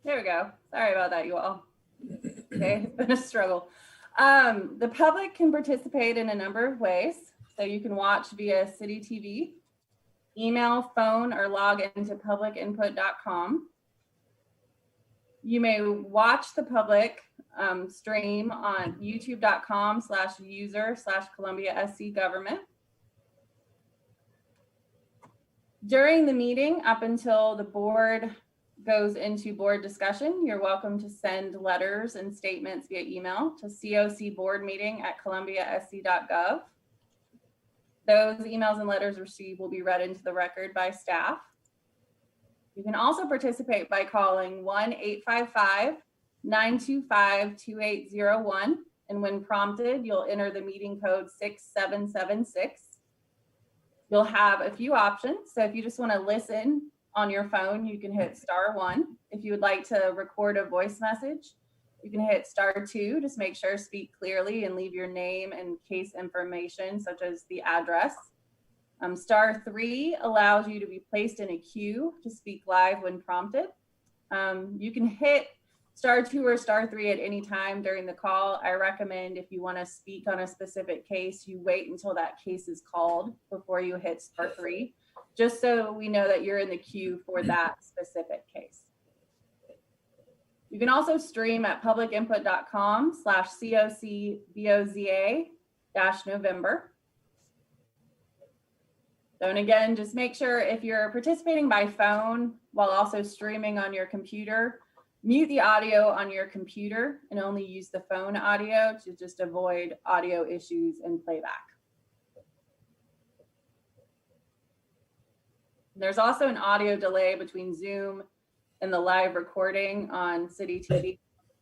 There we go. Sorry about that, you all. Okay, it's been a struggle. The public can participate in a number of ways. So you can watch via City TV, email, phone, or log into publicinput.com. You may watch the public stream on youtube.com/user/Columbia SC Government. During the meeting, up until the board goes into board discussion, you're welcome to send letters and statements via email to cocboardmeeting@columbiasc.gov. Those emails and letters received will be read into the record by staff. You can also participate by calling 1-855-925-2801, and when prompted, you'll enter the meeting code 6776. You'll have a few options. So if you just want to listen on your phone, you can hit *1. If you would like to record a voice message, you can hit *2. Just make sure to speak clearly and leave your name and case information, such as the address. *3 allows you to be placed in a queue to speak live when prompted. You can hit *2 or *3 at any time during the call. I recommend if you want to speak on a specific case, you wait until that case is called before you hit *3, just so we know that you're in the queue for that specific case. You can also stream at publicinput.com/COCBOZA-November. So, and again, just make sure if you're participating by phone while also streaming on your computer, mute the audio on your computer and only use the phone audio to just avoid audio issues and playback. There's also an audio delay between Zoom and the live recording on City TV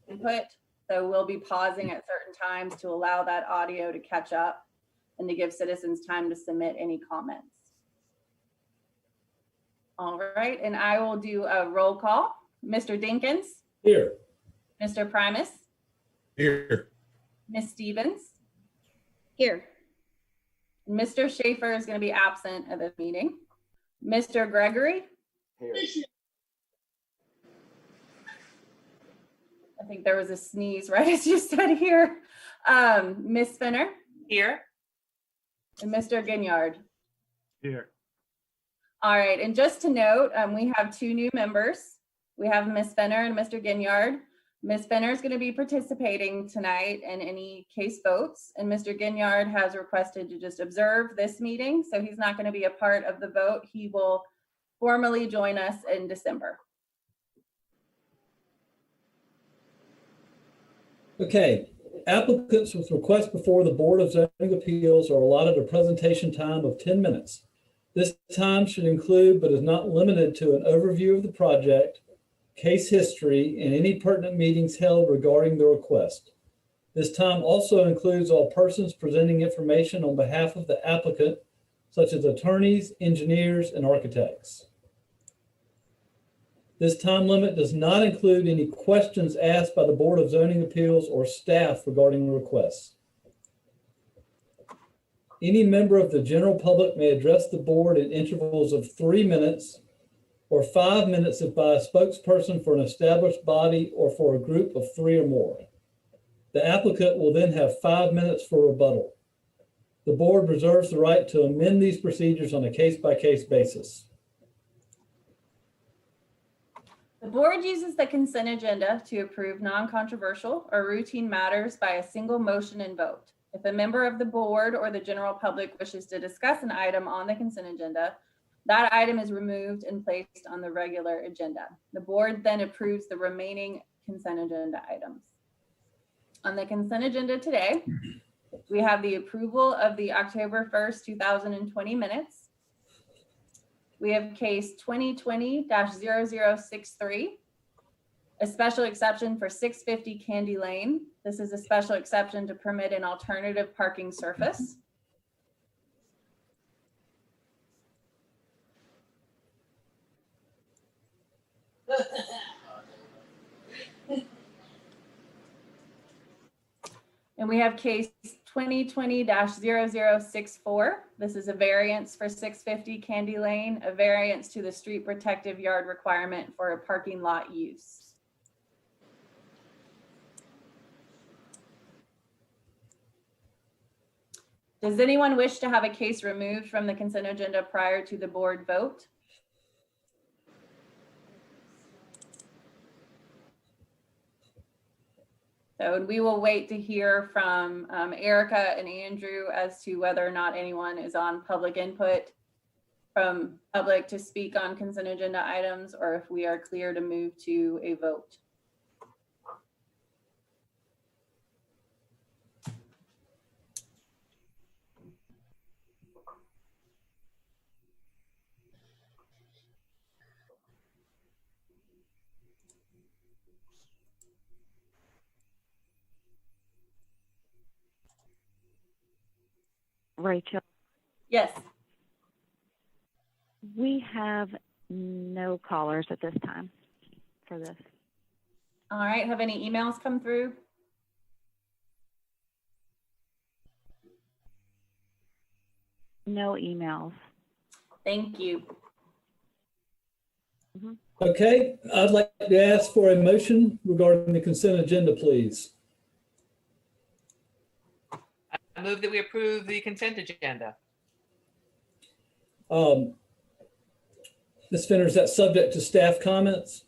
input. So we'll be pausing at certain times to allow that audio to catch up and to give citizens time to submit any comments. All right, and I will do a roll call. Mr. Dinkins? Here. Mr. Primus? Here. Ms. Stevens? Here. Mr. Schaefer is going to be absent at the meeting. Mr. Gregory? Here. I think there was a sneeze right as you said here. Ms. Finner? Here. And Mr. Ginyard? Here. All right, and just to note, we have two new members. We have Ms. Fenner and Mr. Ginyard. Ms. Fenner is going to be participating tonight in any case votes, and Mr. Ginyard has requested to just observe this meeting, so he's not going to be a part of the vote. He will formally join us in December. Okay, applicants with requests before the Board of Zoning Appeals are allotted a presentation time of 10 minutes. This time should include, but is not limited to, an overview of the project, case history, and any pertinent meetings held regarding the request. This time also includes all persons presenting information on behalf of the applicant, such as attorneys, engineers, and architects. This time limit does not include any questions asked by the Board of Zoning Appeals or staff regarding requests. Any member of the general public may address the board in intervals of 3 minutes or 5 minutes if by a spokesperson for an established body or for a group of 3 or more. The applicant will then have 5 minutes for rebuttal. The board reserves the right to amend these procedures on a case-by-case basis. The board uses the consent agenda to approve non-controversial or routine matters by a single motion and vote. If a member of the board or the general public wishes to discuss an item on the consent agenda, that item is removed and placed on the regular agenda. The board then approves the remaining consent agenda items. On the consent agenda today, we have the approval of the October 1st, 2020 minutes. We have case 2020-0063, a special exception for 650 Candy Lane. This is a special exception to permit an alternative parking surface. And we have case 2020-0064. This is a variance for 650 Candy Lane, a variance to the street protective yard requirement for a parking lot use. Does anyone wish to have a case removed from the consent agenda prior to the board vote? So we will wait to hear from Erica and Andrew as to whether or not anyone is on public input from public to speak on consent agenda items, or if we are clear to move to a vote. Rachel, Yes. we have no callers at this time for this. All right. Have any emails come through? No emails. Thank you. Okay, I'd like to ask for a motion regarding the consent agenda, please. I move that we approve the consent agenda. Ms. Fenner, is that subject to staff comments?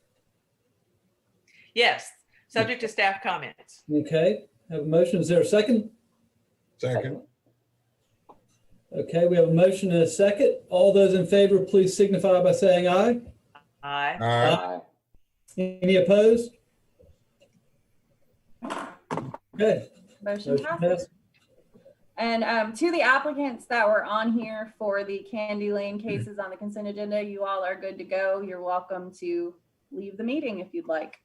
Yes, subject to staff comments. Okay, have a motion. Is there a second? Second. Okay, we have a motion and a second. All those in favor, please signify by saying aye. Aye. Aye. Any opposed? Okay. Motion passes. And to the applicants that were on here for the Candy Lane cases on the consent agenda, you all are good to go. You're welcome to leave the meeting if you'd like.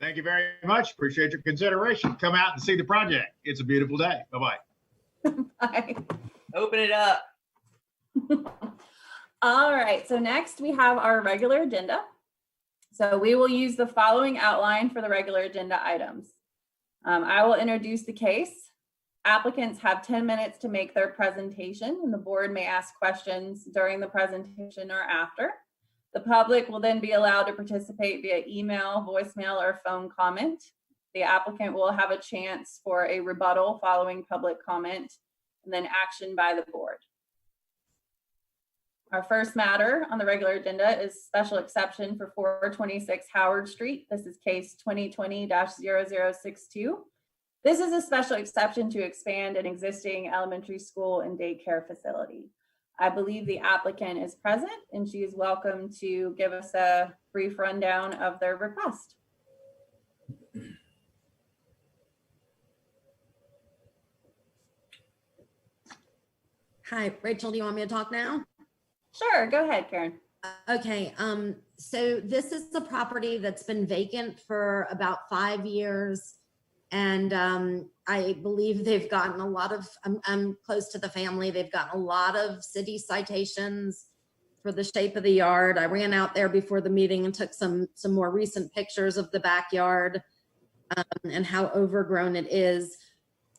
Thank you very much. Appreciate your consideration. Come out and see the project. It's a beautiful day. Bye-bye. Bye. Open it up. All right, so next we have our regular agenda. So we will use the following outline for the regular agenda items. I will introduce the case. Applicants have 10 minutes to make their presentation, and the board may ask questions during the presentation or after. The public will then be allowed to participate via email, voicemail, or phone comment. The applicant will have a chance for a rebuttal following public comment, and then action by the board. Our first matter on the regular agenda is special exception for 426 Howard Street. This is case 2020-0062. This is a special exception to expand an existing elementary school and daycare facility. I believe the applicant is present and she is welcome to give us a brief rundown of their request. Hi, Rachel, do you want me to talk now? Sure, go ahead, Karen. Okay, so this is the property that's been vacant for about 5 years. And I believe they've gotten a lot of, I'm close to the family, they've gotten a lot of city citations for the shape of the yard. I ran out there before the meeting and took some more recent pictures of the backyard and how overgrown it is.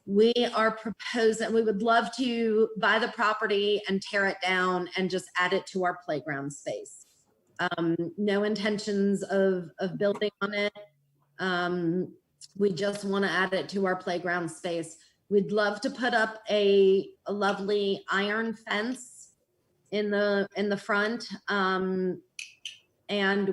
We are proposing, we would love to buy the property and tear it down and just add it to our playground space. No intentions of building on it. We just want to add it to our playground space. We'd love to put up a lovely iron fence in the front. And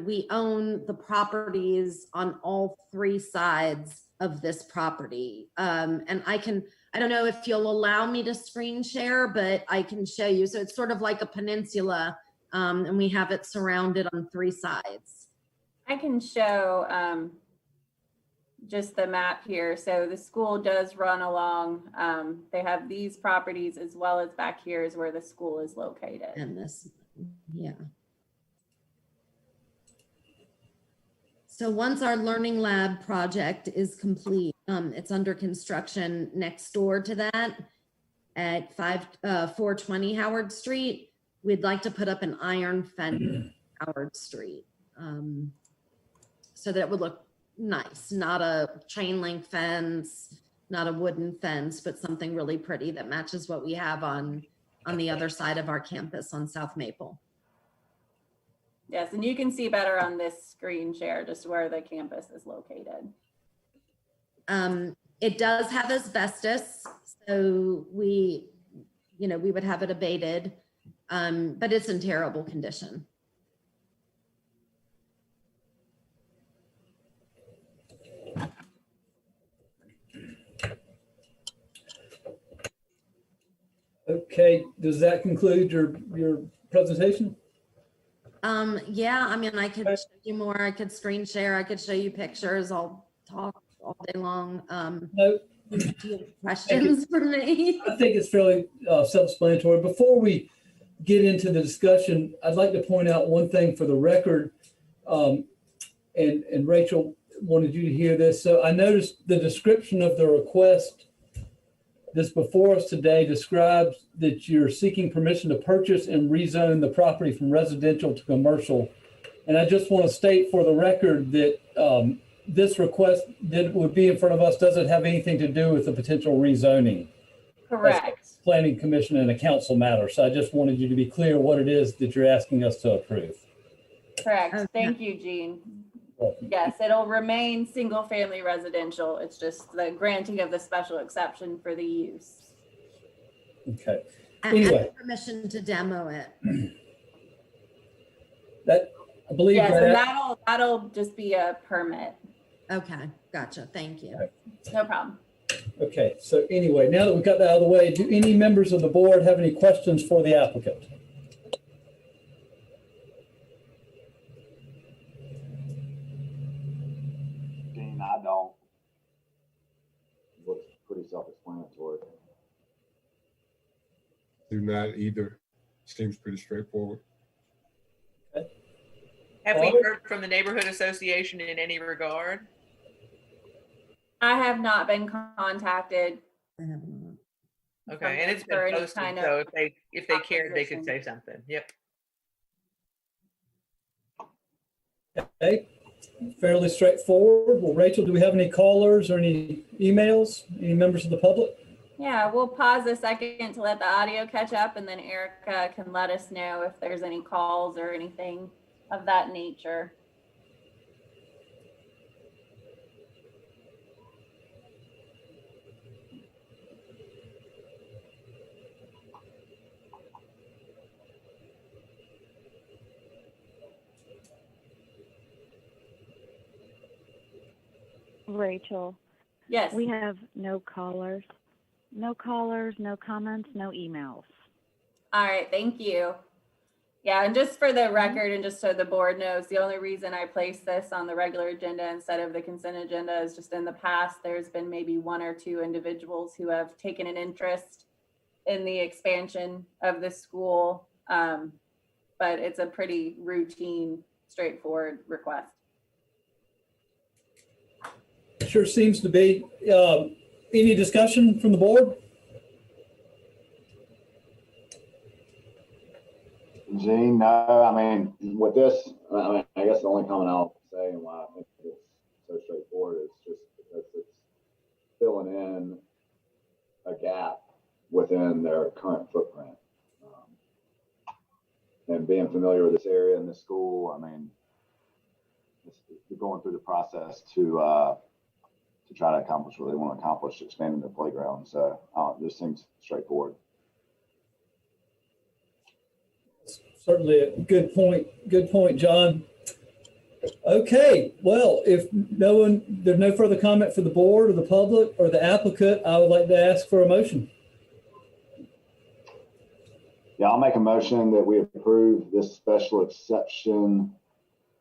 we own the properties on all 3 sides of this property. And I don't know if you'll allow me to screen share, but I can show you. So it's sort of like a peninsula, and we have it surrounded on 3 sides. I can show just the map here. So the school does run along. They have these properties as well as back here is where the school is located. And this, yeah. So once our Learning Lab project is complete, it's under construction next door to that at 420 Howard Street. We'd like to put up an iron fence Howard Street so that it would look nice, not a chain link fence, not a wooden fence, but something really pretty that matches what we have on the other side of our campus on South Maple. Yes, and you can see better on this screen share just where the campus is located. It does have asbestos, so we would have it abated, but it's in terrible condition. Okay, does that conclude your presentation? Yeah, I mean, I could show you more. I could screen share. I could show you pictures. I'll talk all day long. No, Do you have questions for me? I think it's fairly self-explanatory. Before we get into the discussion, I'd like to point out one thing for the record. And Rachel wanted you to hear this. So I noticed the description of the request that's before us today describes that you're seeking permission to purchase and rezone the property from residential to commercial. And I just want to state for the record that this request that would be in front of us doesn't have anything to do with the potential rezoning. Correct. Planning Commission and a council matter. So I just wanted you to be clear what it is that you're asking us to approve. Correct. Okay. Thank you, Jean. Yes, it'll remain single family residential. It's just the granting of the special exception for the use. Okay. And Anyway. permission to demo it. That, I believe Yes, and that, that'll just be a permit. Okay, gotcha. Thank you. No problem. okay. So anyway, now that we've got that out of the way, do any members of the board have any questions for the applicant? I don't. Looks pretty self-explanatory. Do not either. Seems pretty straightforward. Have we heard from the neighborhood association in any regard? I have not been contacted. I have not. Okay, and it's For been any posted, kind of so if they cared, they could opposition. say something. Yep. Okay. Fairly straightforward. Well, Rachel, do we have any callers or any emails? Any members of the public? Yeah, we'll pause a second to let the audio catch up, and then Erica can let us know if there's any calls or anything of that nature. Rachel, Yes. we have no callers. No callers, no comments, no emails. All right, thank you. Yeah, and just for the record and just so the board knows, the only reason I placed this on the regular agenda instead of the consent agenda is just in the past, there's been maybe one or two individuals who have taken an interest in the expansion of the school. But it's a pretty routine, straightforward request. Sure seems to be. Any discussion from the board? Gene, no, I mean, with this, I guess the only comment I'll say and why I think it's so straightforward is just because it's filling in a gap within their current footprint. And being familiar with this area and this school, I mean, you're going through the process to try to accomplish what they want to accomplish, expanding their playground. So this seems straightforward. Certainly a good point. Good point, John. Okay, well, if there's no further comment for the board or the public or the applicant, I would like to ask for a motion. Yeah, I'll make a motion that we approve this special exception,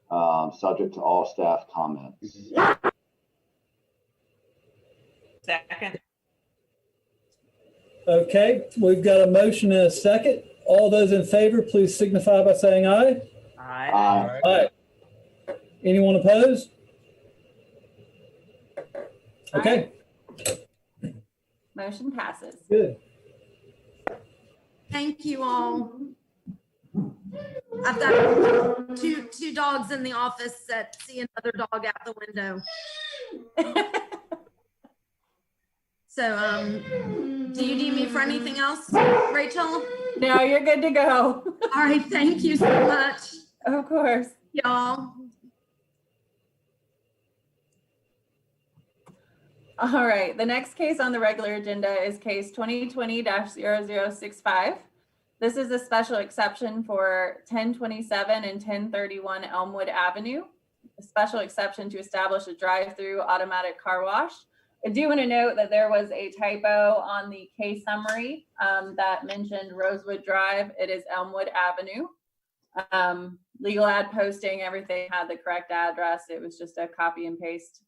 subject to all staff comments. Second. Okay, we've got a motion and a second. All those in favor, please signify by saying aye. Aye. Aye. Anyone opposed? Okay, Motion passes. good. Thank you all. I've got two dogs in the office that see another dog out the window. So, do you need me for anything else, Rachel? No, you're good to go. All right, thank you so much, Of course. y'all. All right, the next case on the regular agenda is case 2020-0065. This is a special exception for 1027 and 1031 Elmwood Avenue, a special exception to establish a drive-through automatic car wash. I do want to note that there was a typo on the case summary that mentioned Rosewood Drive. It is Elmwood Avenue. Legal ad posting, everything had the correct address. It was just a copy and paste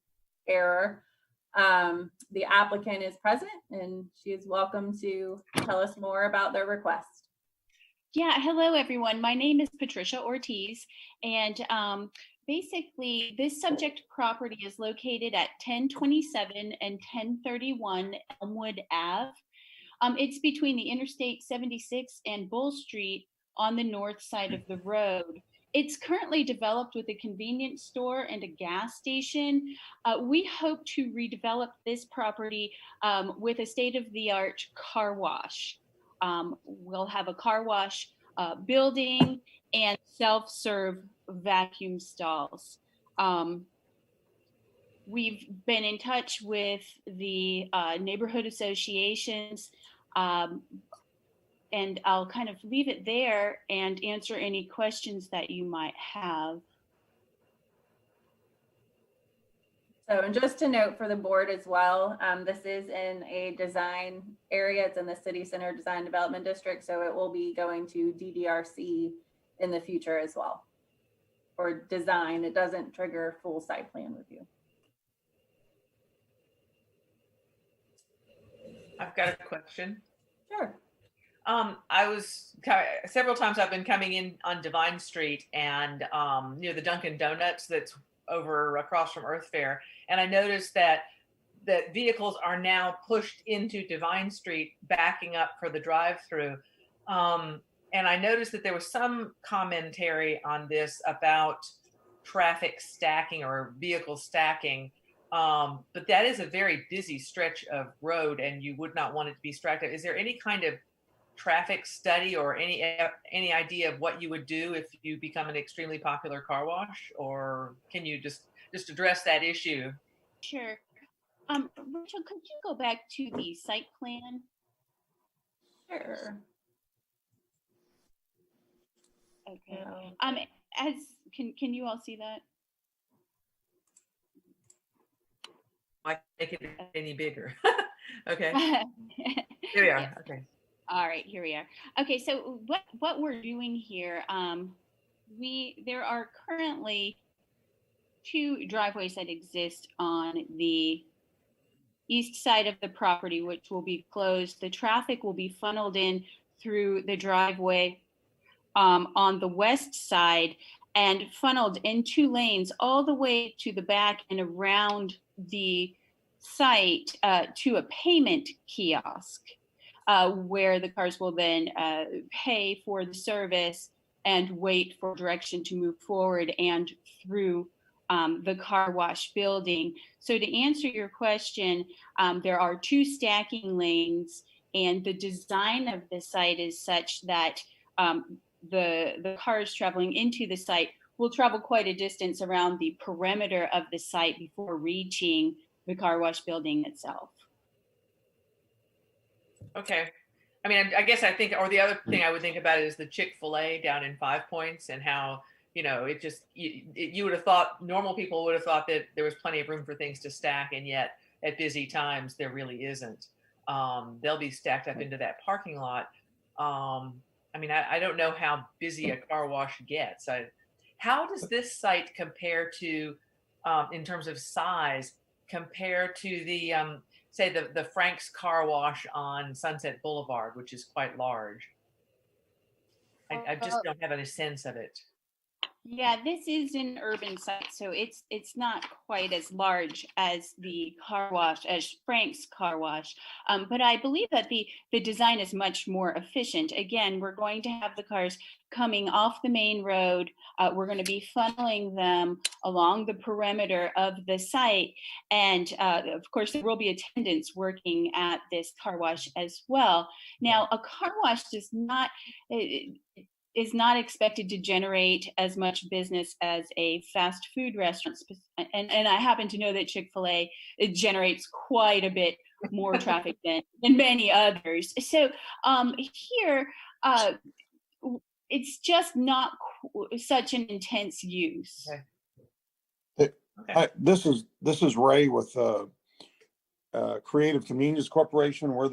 error. The applicant is present and she is welcome to tell us more about their request. Yeah, hello everyone. My name is Patricia Ortiz, and basically this subject property is located at 1027 and 1031 Elmwood Ave. It's between the Interstate 76 and Bull Street on the north side of the road. It's currently developed with a convenience store and a gas station. We hope to redevelop this property with a state-of-the-art car wash. We'll have a car wash building and self-serve vacuum stalls. We've been in touch with the neighborhood associations, and I'll kind of leave it there and answer any questions that you might have. So, and just to note for the board as well, this is in a design area. It's in the City Center Design Development District, so it will be going to DDRC in the future as well. For design, it doesn't trigger full site plan review. I've got a question. Sure. Several times I've been coming in on Divine Street and near the Dunkin' Donuts that's over across from Earth Fair. And I noticed that vehicles are now pushed into Divine Street, backing up for the drive-through. And I noticed that there was some commentary on this about traffic stacking or vehicle stacking. But that is a very busy stretch of road and you would not want it to be stacked up. Is there any kind of traffic study or any idea of what you would do if you become an extremely popular car wash, or can you just address that issue? Sure. Rachel, could you go back to the site plan? Sure. Okay. Can you all see that? I make it any bigger. Okay. Here we are. Yes. Okay. All right, here we are. Okay, so what we're doing here, there are currently 2 driveways that exist on the east side of the property, which will be closed. The traffic will be funneled in through the driveway on the west side and funneled in 2 lanes all the way to the back and around the site to a payment kiosk. Where the cars will then pay for the service and wait for direction to move forward and through the car wash building. So to answer your question, there are 2 stacking lanes, and the design of the site is such that the cars traveling into the site will travel quite a distance around the perimeter of the site before reaching the car wash building itself. Okay. I mean, I guess I think, or the other thing I would think about is the Chick-fil-A down in 5 Points and how, it just, you would have thought, normal people would have thought that there was plenty of room for things to stack. And yet at busy times, there really isn't. They'll be stacked up into that parking lot. I mean, I don't know how busy a car wash gets. How does this site compare to, in terms of size, compare to the, say the Frank's Car Wash on Sunset Boulevard, which is quite large? I just don't have any sense of it. Yeah, this is an urban site, so it's not quite as large as the car wash, as Frank's Car Wash. But I believe that the design is much more efficient. Again, we're going to have the cars coming off the main road. We're going to be funneling them along the perimeter of the site. And of course, there will be attendants working at this car wash as well. Now, a car wash does not, is not expected to generate as much business as a fast food restaurant. And I happen to know that Chick-fil-A, it generates quite a bit more traffic than many others. So here, it's just not such an intense use. Okay. Hi, this is Ray with Creative Convenience Corporation. We're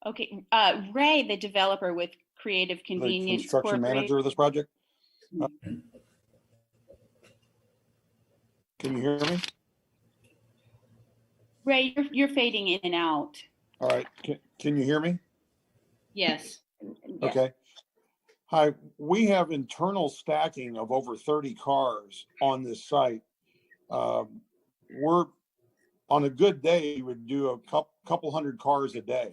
Okay, Ray, the developer with Creative the Convenience construction manager of this project. Can you hear me? Ray, you're fading in and out. All right. Can you hear me? Yes. Okay. Hi, we have internal stacking of over 30 cars on this site. We're on a good day, we would do a couple hundred cars a day.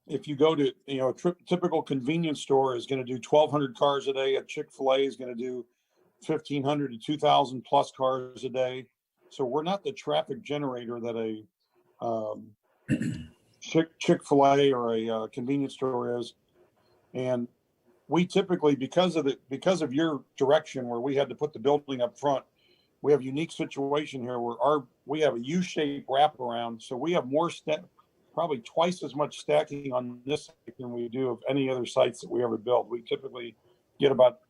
If you go to, a typical convenience store is going to do 1,200 cars a day. A Chick-fil-A is going to do 1,500 to 2,000 plus cars a day. So we're not the traffic generator that a Chick-fil-A or a convenience store is. And we typically, because of your direction where we had to put the building up front, we have a unique situation here where we have a U-shaped wraparound. So we have probably twice as much stacking on this site than we do of any other sites that we ever build. We typically get about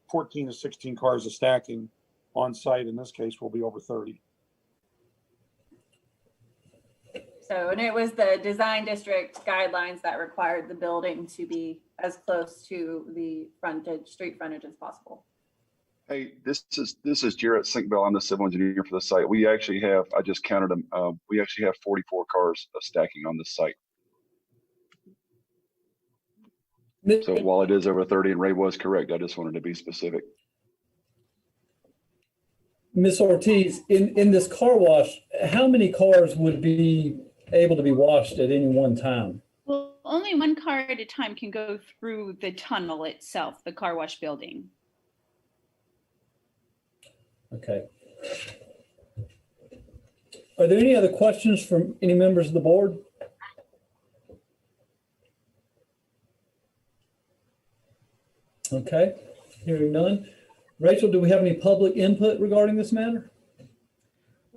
14 to 16 cars of stacking on site. In this case, we'll be over 30. So, and it was the design district guidelines that required the building to be as close to the street frontage as possible. Hey, this is Jarrett Sinkbell. I'm the civil engineer for the site. We actually have, I just counted them. We actually have 44 cars stacking on this site. So while it is over 30, and Ray was correct, I just wanted to be specific. Ms. Ortiz, in this car wash, how many cars would be able to be washed at any one time? Well, only one car at a time can go through the tunnel itself, the car wash building. Okay. Are there any other questions from any members of the board? Okay, hearing none. Rachel, do we have any public input regarding this matter?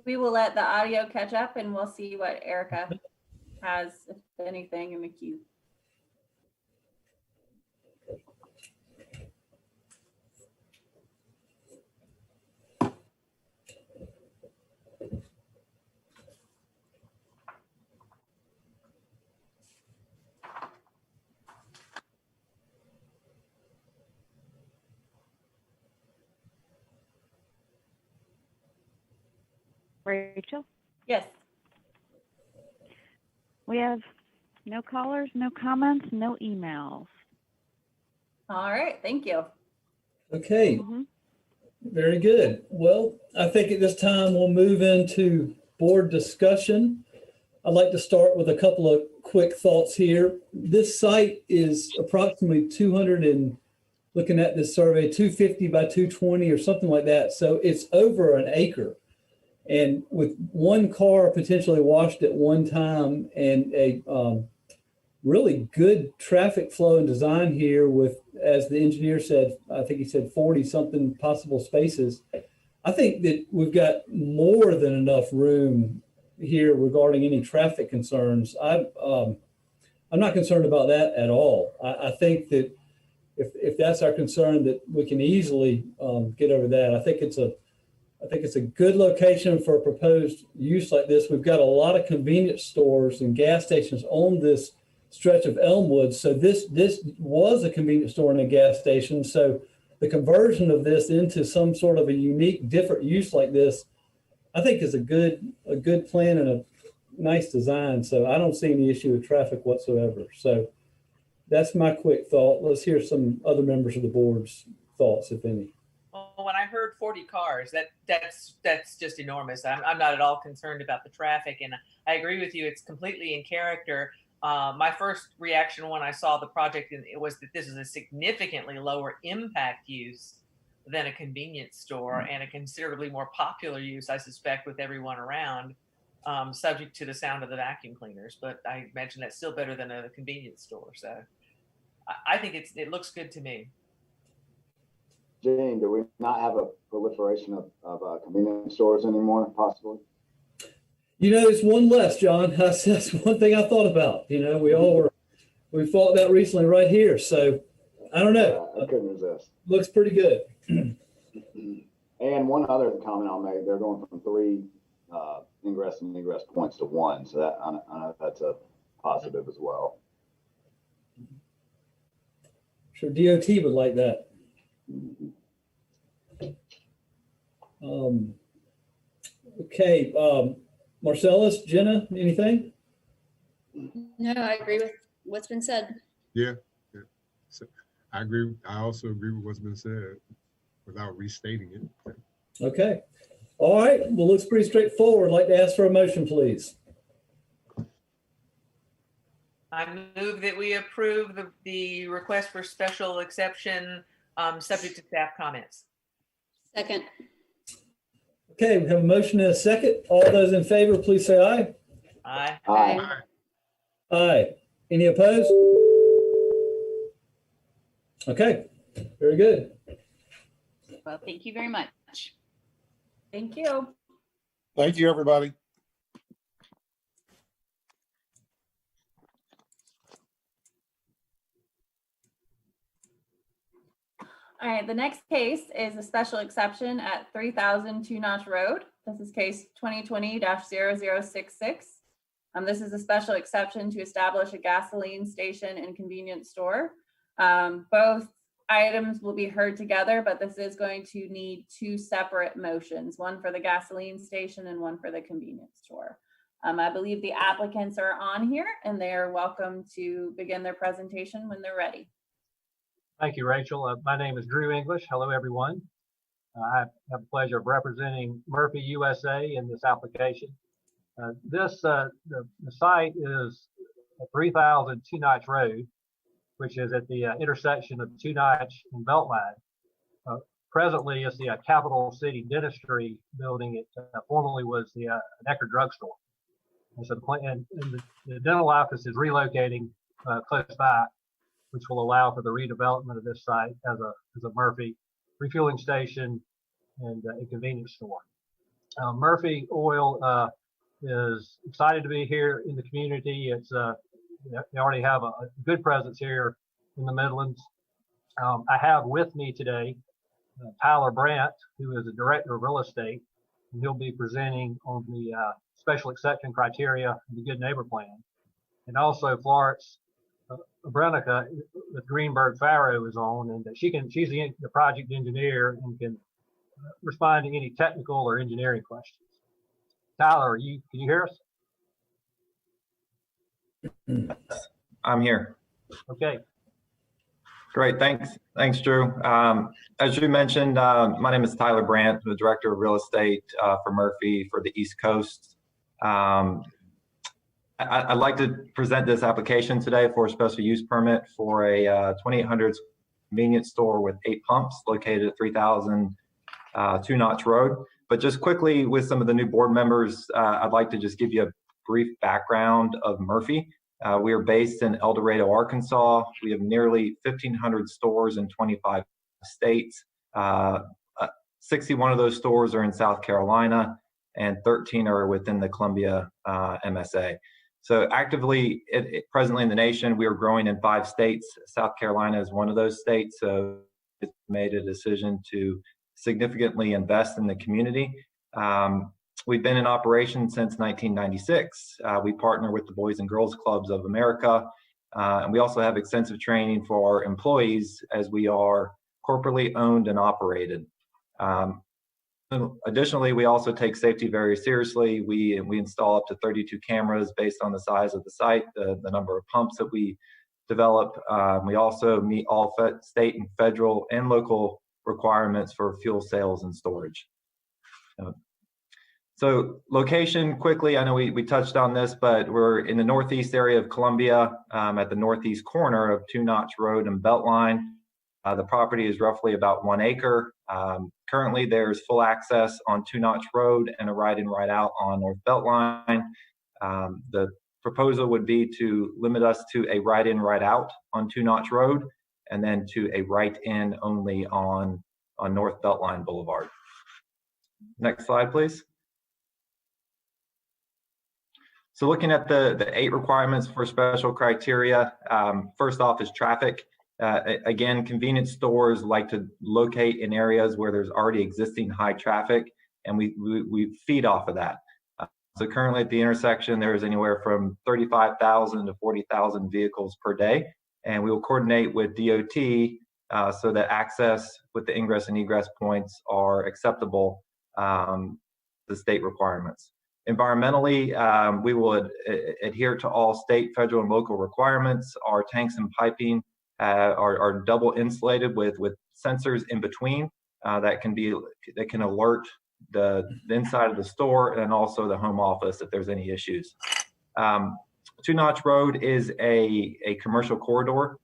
We will let the audio catch up and we'll see what Erica has, if anything, in the queue. Rachel, Yes. we have no callers, no comments, no emails. All right, thank you. Okay, very good. Well, I think at this time we'll move into board discussion. I'd like to start with a couple of quick thoughts here. This site is approximately 200 and, looking at this survey, 250 by 220 or something like that. So it's over an acre. And with one car potentially washed at one time and a really good traffic flow and design here with, as the engineer said, I think he said 40 something possible spaces. I think that we've got more than enough room here regarding any traffic concerns. I'm not concerned about that at all. I think that if that's our concern, that we can easily get over that. I think it's a good location for a proposed use like this. We've got a lot of convenience stores and gas stations on this stretch of Elmwood. So this was a convenience store and a gas station. So the conversion of this into some sort of a unique, different use like this, I think is a good plan and a nice design. So I don't see any issue with traffic whatsoever. So that's my quick thought. Let's hear some other members of the board's thoughts, if any. Well, when I heard 40 cars, that's just enormous. I'm not at all concerned about the traffic, and I agree with you. It's completely in character. My first reaction when I saw the project was that this is a significantly lower impact use than a convenience store and a considerably more popular use, I suspect, with everyone around. subject to the sound of the vacuum cleaners. But I imagine that's still better than a convenience store. So I think it looks good to me. Gene, do we not have a proliferation of convenience stores anymore, possibly? You know, it's one less, John. That's one thing I thought about. You know, we fought that recently right here. So I don't know. I couldn't resist. Looks pretty good. And one other comment I'll make, they're going from 3 ingress and egress points to 1. So that I know that's a positive as well. Sure, DOT would like that. Okay, Marcellus, Jenna, anything? No, I agree with what's been said. Yeah. So I agree. I also agree with what's been said without restating it. Okay. All right. Well, looks pretty straightforward. I'd like to ask for a motion, please. I move that we approve the request for special exception, subject to staff comments. Second. Okay, we have a motion and a second. All those in favor, please say aye. Aye. Aye. Aye. Any opposed? Okay, very good. Well, thank you very much. Thank you. Thank you, everybody. All right, the next case is a special exception at 3000 Two Notch Road. This is case 2020-0066. This is a special exception to establish a gasoline station and convenience store. Both items will be heard together, but this is going to need 2 separate motions, one for the gasoline station and one for the convenience store. I believe the applicants are on here and they are welcome to begin their presentation when they're ready. Thank you, Rachel. My name is Drew English. Hello, everyone. I have the pleasure of representing Murphy USA in this application. The site is at 3000 Two Notch Road, which is at the intersection of Two Notch and Beltline. Presently, it's the Capital City Dentistry building. It formerly was the Necker Drugstore. And so the dental office is relocating close by, which will allow for the redevelopment of this site as a Murphy refueling station and a convenience store. Murphy Oil is excited to be here in the community. They already have a good presence here in the Midlands. I have with me today Tyler Brandt, who is the Director of Real Estate, and he'll be presenting on the special exception criteria and the Good Neighbor Plan. And also Florence Brenica with Greenberg Farrow is on, and she's the project engineer and can respond to any technical or engineering questions. Tyler, can you hear us? I'm here. Okay. Great, thanks, Drew. As Drew mentioned, my name is Tyler Brandt, the Director of Real Estate for Murphy for the East Coast. I'd like to present this application today for a special use permit for a 2800 convenience store with 8 pumps located at 3000 Two Notch Road. But just quickly with some of the new board members, I'd like to just give you a brief background of Murphy. We are based in El Dorado, Arkansas. We have nearly 1,500 stores in 25 states. 61 of those stores are in South Carolina and 13 are within the Columbia MSA. So actively, presently in the nation, we are growing in 5 states. South Carolina is one of those states, so it's made a decision to significantly invest in the community. We've been in operation since 1996. We partner with the Boys and Girls Clubs of America, and we also have extensive training for our employees as we are corporately owned and operated. Additionally, we also take safety very seriously. We install up to 32 cameras based on the size of the site, the number of pumps that we develop. We also meet all state and federal and local requirements for fuel sales and storage. So location, quickly, I know we touched on this, but we're in the northeast area of Columbia at the northeast corner of Two Notch Road and Beltline. The property is roughly about 1 acre. Currently, there's full access on 2 Notch Road and a right-in, right-out on North Beltline. The proposal would be to limit us to a right-in, right-out on 2 Notch Road, and then to a right-in only on North Beltline Boulevard. Next slide, please. So looking at the 8 requirements for special criteria, first off is traffic. Again, convenience stores like to locate in areas where there's already existing high traffic, and we feed off of that. So currently at the intersection, there's anywhere from 35,000 to 40,000 vehicles per day, and we will coordinate with DOT so that access with the ingress and egress points are acceptable to state requirements. Environmentally, we will adhere to all state, federal, and local requirements. Our tanks and piping are double insulated with sensors in between that can alert the inside of the store and also the home office if there's any issues. 2 Notch Road is a commercial corridor,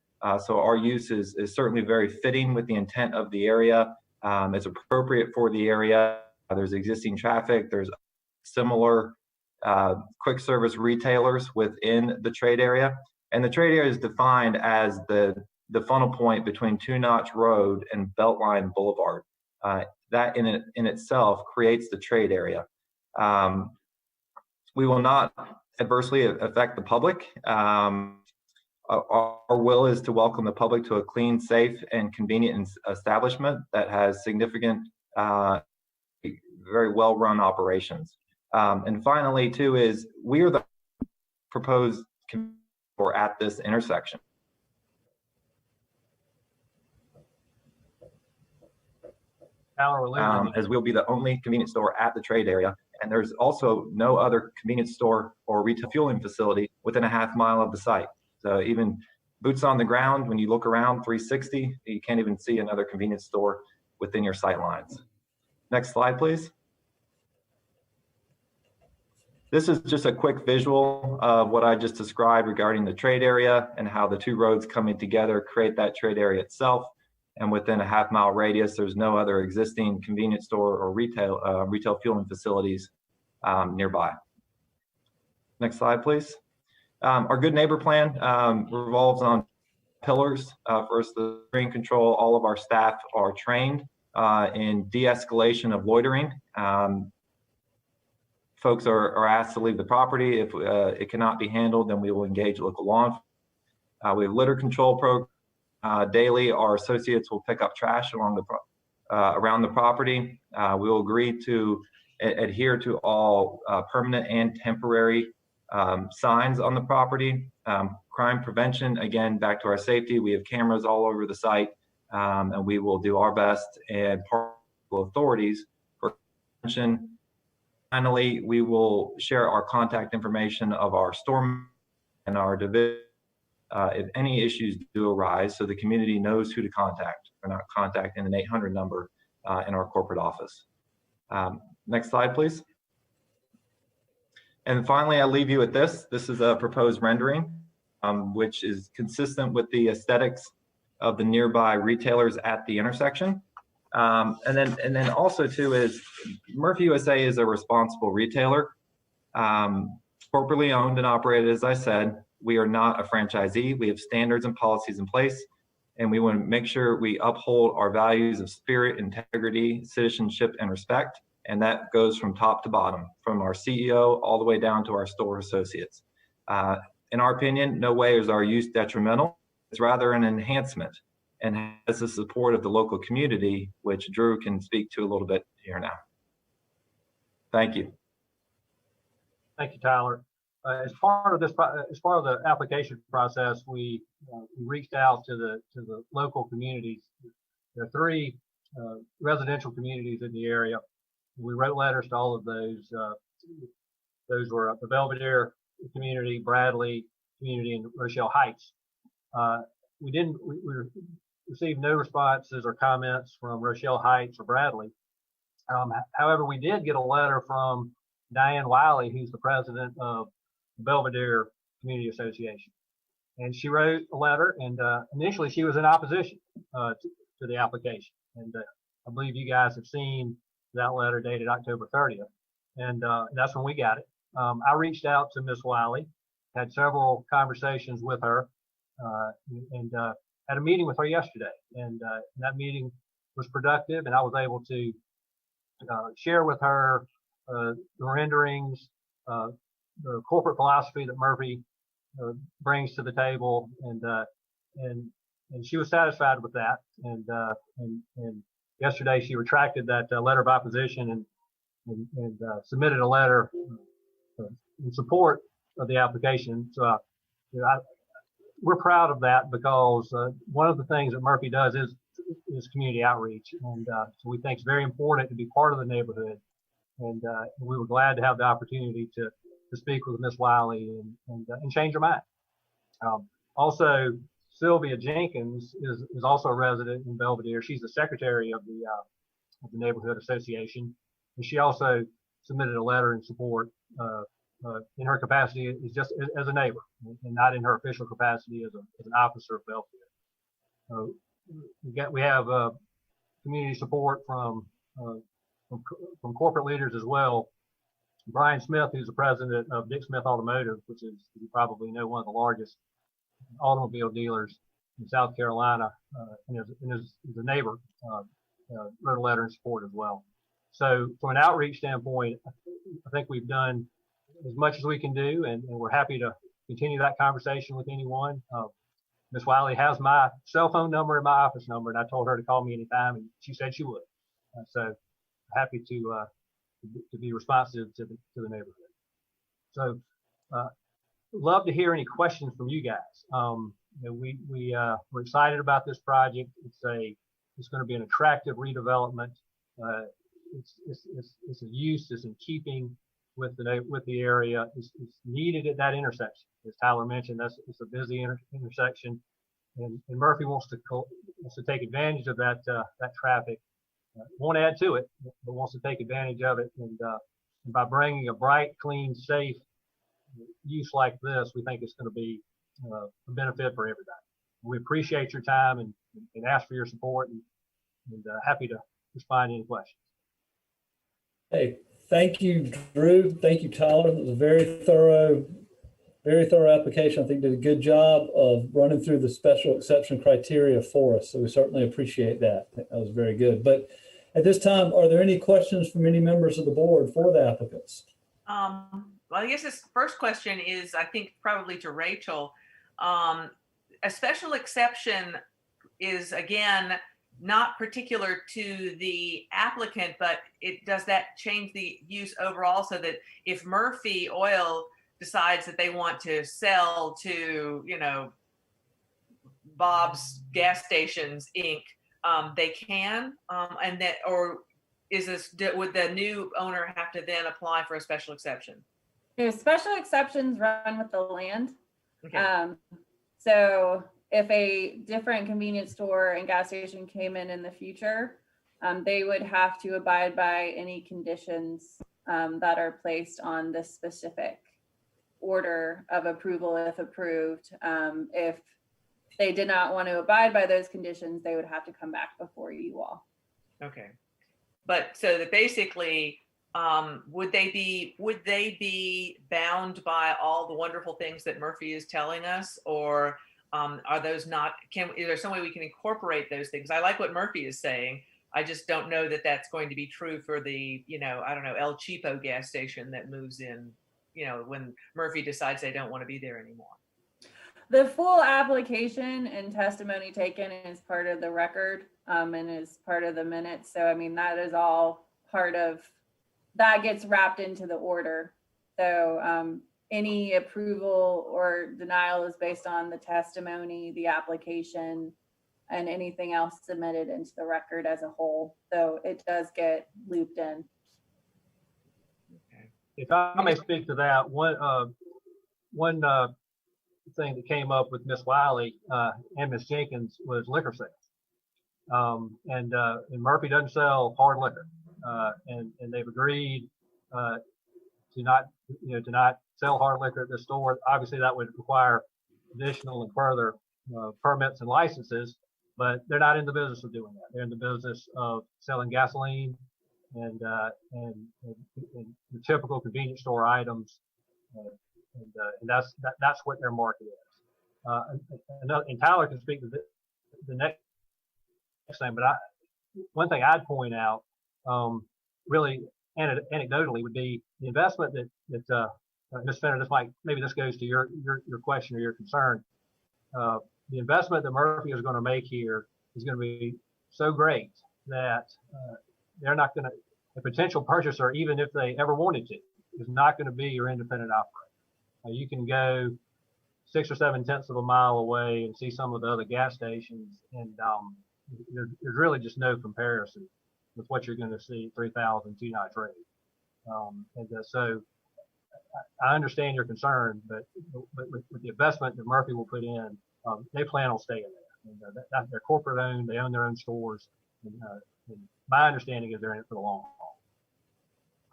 so our use is certainly very fitting with the intent of the area. It's appropriate for the area. There's existing traffic. There's similar quick service retailers within the trade area, and the trade area is defined as the funnel point between 2 Notch Road and Beltline Boulevard. That in itself creates the trade area. We will not adversely affect the public. Our will is to welcome the public to a clean, safe, and convenient establishment that has significant, very well-run operations. And finally, too, is we are the proposed for at this intersection. As we'll be the only convenience store at the trade area, and there's also no other convenience store or retail fueling facility within a half mile of the site. So even boots on the ground, when you look around 360, you can't even see another convenience store within your sight lines. Next slide, please. This is just a quick visual of what I just described regarding the trade area and how the 2 roads coming together create that trade area itself. And within a half mile radius, there's no other existing convenience store or retail fueling facilities nearby. Next slide, please. Our good neighbor plan revolves on pillars. First, the screen control. All of our staff are trained in de-escalation of loitering. Folks are asked to leave the property. If it cannot be handled, then we will engage local law enforcement. We have litter control program. Daily, our associates will pick up trash around the property. We will agree to adhere to all permanent and temporary signs on the property. Crime prevention, again, back to our safety. We have cameras all over the site, and we will do our best and partner with authorities for prevention. Finally, we will share our contact information of our store and our division if any issues do arise, so the community knows who to contact. We're not contacting an 800 number in our corporate office. Next slide, please. And finally, I'll leave you with this. This is a proposed rendering, which is consistent with the aesthetics of the nearby retailers at the intersection. And then also too is Murphy USA is a responsible retailer, corporately owned and operated, as I said. We are not a franchisee. We have standards and policies in place, and we want to make sure we uphold our values of spirit, integrity, citizenship, and respect. And that goes from top to bottom, from our CEO all the way down to our store associates. In our opinion, no way is our use detrimental. It's rather an enhancement and has the support of the local community, which Drew can speak to a little bit here now. Thank you. Thank you, Tyler. As part of the application process, we reached out to the local communities. There are 3 residential communities in the area. We wrote letters to all of those. Those were the Belvedere community, Bradley community, and Rochelle Heights. We received no responses or comments from Rochelle Heights or Bradley. However, we did get a letter from Diane Wiley, who's the president of Belvedere Community Association. And she wrote a letter, and initially she was in opposition. to the application. And I believe you guys have seen that letter dated October 30th. And that's when we got it. I reached out to Ms. Wiley, had several conversations with her, and had a meeting with her yesterday. And that meeting was productive, and I was able to share with her the renderings, the corporate philosophy that Murphy brings to the table, and she was satisfied with that. And yesterday she retracted that letter of opposition and submitted a letter in support of the application. So we're proud of that, because one of the things that Murphy does is community outreach, and so we think it's very important to be part of the neighborhood. And we were glad to have the opportunity to speak with Ms. Wiley and change her mind. Also, Sylvia Jenkins is also a resident in Belvedere. She's the secretary of the neighborhood association, and she also submitted a letter in support in her capacity is just as a neighbor, and not in her official capacity as an officer of Belvedere. We have community support from corporate leaders as well. Brian Smith, who's the president of Dick Smith Automotive, which is, you probably know, one of the largest automobile dealers in South Carolina, and is a neighbor, wrote a letter in support as well. So from an outreach standpoint, I think we've done as much as we can do, and we're happy to continue that conversation with anyone. Ms. Wiley has my cell phone number and my office number, and I told her to call me anytime, and she said she would. So happy to be responsive to the neighborhood. So love to hear any questions from you guys. We're excited about this project. It's going to be an attractive redevelopment. It's a use that's in keeping with the area. It's needed at that intersection. As Tyler mentioned, it's a busy intersection, and Murphy wants to take advantage of that traffic. Won't add to it, but wants to take advantage of it. And by bringing a bright, clean, safe use like this, we think it's going to be a benefit for everybody. We appreciate your time and ask for your support, and happy to respond to any questions. Hey, thank you, Drew. Thank you, Tyler. It was a very thorough application. I think did a good job of running through the special exception criteria for us. So we certainly appreciate that. That was very good. But at this time, are there any questions from any members of the board for the applicants? Well, I guess this first question is, I think, probably to Rachel. A special exception is, again, not particular to the applicant, but does that change the use overall, so that if Murphy Oil decides that they want to sell to, Bob's Gas Stations Inc., they can, or would the new owner have to then apply for a special exception? Special exceptions run with the land. Okay. So if a different convenience store and gas station came in the future, they would have to abide by any conditions that are placed on this specific order of approval if approved. If they did not want to abide by those conditions, they would have to come back before you all. Okay. But so that basically, would they be bound by all the wonderful things that Murphy is telling us, or are those not? Is there some way we can incorporate those things? I like what Murphy is saying. I just don't know that that's going to be true for the, I don't know, El Cheapo gas station that moves in, when Murphy decides they don't want to be there anymore. The full application and testimony taken is part of the record and is part of the minutes. So, I mean, that is all part of, that gets wrapped into the order. So any approval or denial is based on the testimony, the application, and anything else submitted into the record as a whole. So it does get looped in. Okay. If I may speak to that, one thing that came up with Miss Wiley and Miss Jenkins was liquor sales. And Murphy doesn't sell hard liquor, and they've agreed to not sell hard liquor at the store. Obviously, that would require additional and further permits and licenses. but they're not in the business of doing that. They're in the business of selling gasoline and the typical convenience store items, and that's what their market is. And Tyler can speak to the next thing, but one thing I'd point out, really anecdotally, would be the investment that Ms. Fenner, maybe this goes to your question or your concern. The investment that Murphy is going to make here is going to be so great that they're not going to, a potential purchaser, even if they ever wanted to, is not going to be your independent operator. You can go 6 or 7 tenths of a mile away and see some of the other gas stations, and there's really just no comparison with what you're going to see at 3,000 T-nitrate. So I understand your concern, but with the investment that Murphy will put in, they plan on staying there. And, they're corporate owned, they own their own stores. And my understanding is they're in it for the long haul.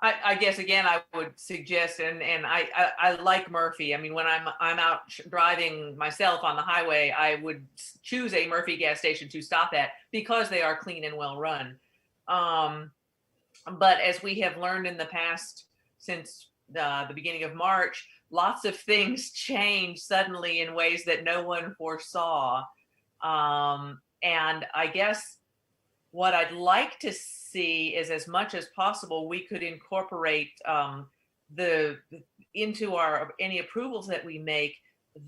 I guess again, I would suggest, and I like Murphy. I mean, when I'm out driving myself on the highway, I would choose a Murphy gas station to stop at because they are clean and well run. But as we have learned in the past, since the beginning of March, lots of things change suddenly in ways that no one foresaw. And I guess what I'd like to see is, as much as possible, we could incorporate into any approvals that we make,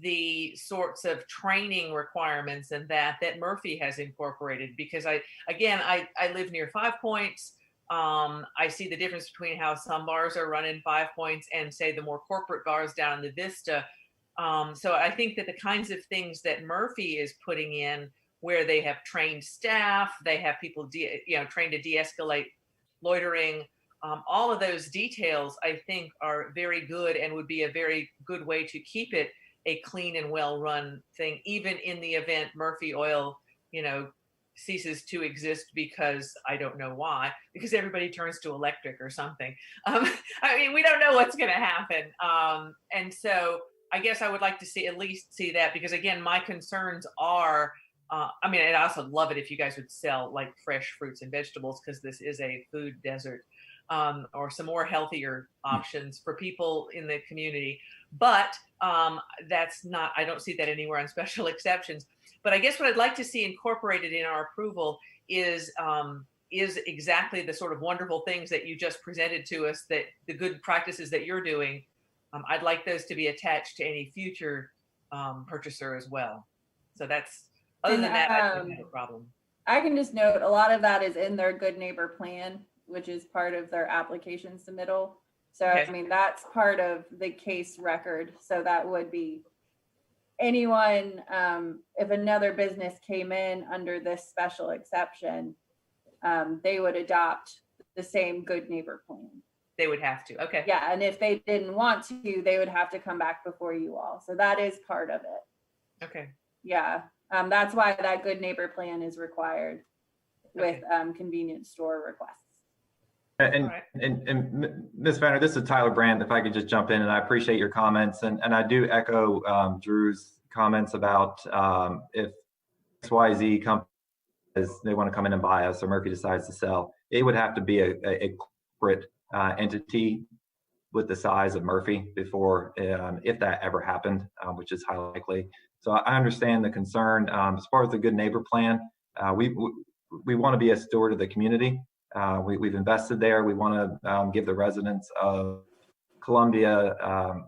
the sorts of training requirements and that Murphy has incorporated. Because I live near 5 Points. I see the difference between how some bars are running 5 Points and, say, the more corporate bars down in the Vista. So I think that the kinds of things that Murphy is putting in, where they have trained staff, they have people trained to de-escalate loitering, all of those details I think are very good and would be a very good way to keep it a clean and well-run thing, even in the event Murphy Oil, ceases to exist, because I don't know why, because everybody turns to electric or something. I mean, we don't know what's going to happen. And so I guess I would like to at least see that, because again, my concerns are, I'd also love it if you guys would sell like fresh fruits and vegetables, because this is a food desert, or some more healthier options for people in the community. But that's not, I don't see that anywhere on special exceptions. But I guess what I'd like to see incorporated in our approval is exactly the sort of wonderful things that you just presented to us, that the good practices that you're doing. I'd like those to be attached to any future purchaser as well. So that's, other than that, I don't have a problem. I can just note a lot of that is in their Good Neighbor Plan, which is part of their application submittal. So, okay. I mean, that's part of the case record. So that would be anyone, if another business came in under this special exception, they would adopt the same Good Neighbor Plan. They would have to, okay. Yeah, and if they didn't want to, they would have to come back before you all. So that is part of it. Okay. Yeah, that's why that Good Neighbor Plan is required with convenience store requests. And Ms. Fenner, this is Tyler Brand. If I could just jump in, and I appreciate your comments, and I do echo Drew's comments about if XYZ companies, they want to come in and buy us, or Murphy decides to sell, it would have to be a corporate entity with the size of Murphy before, if that ever happened, which is highly likely. So I understand the concern. As far as the Good Neighbor Plan, we want to be a steward of the community. We've invested there. We want to give the residents of Columbia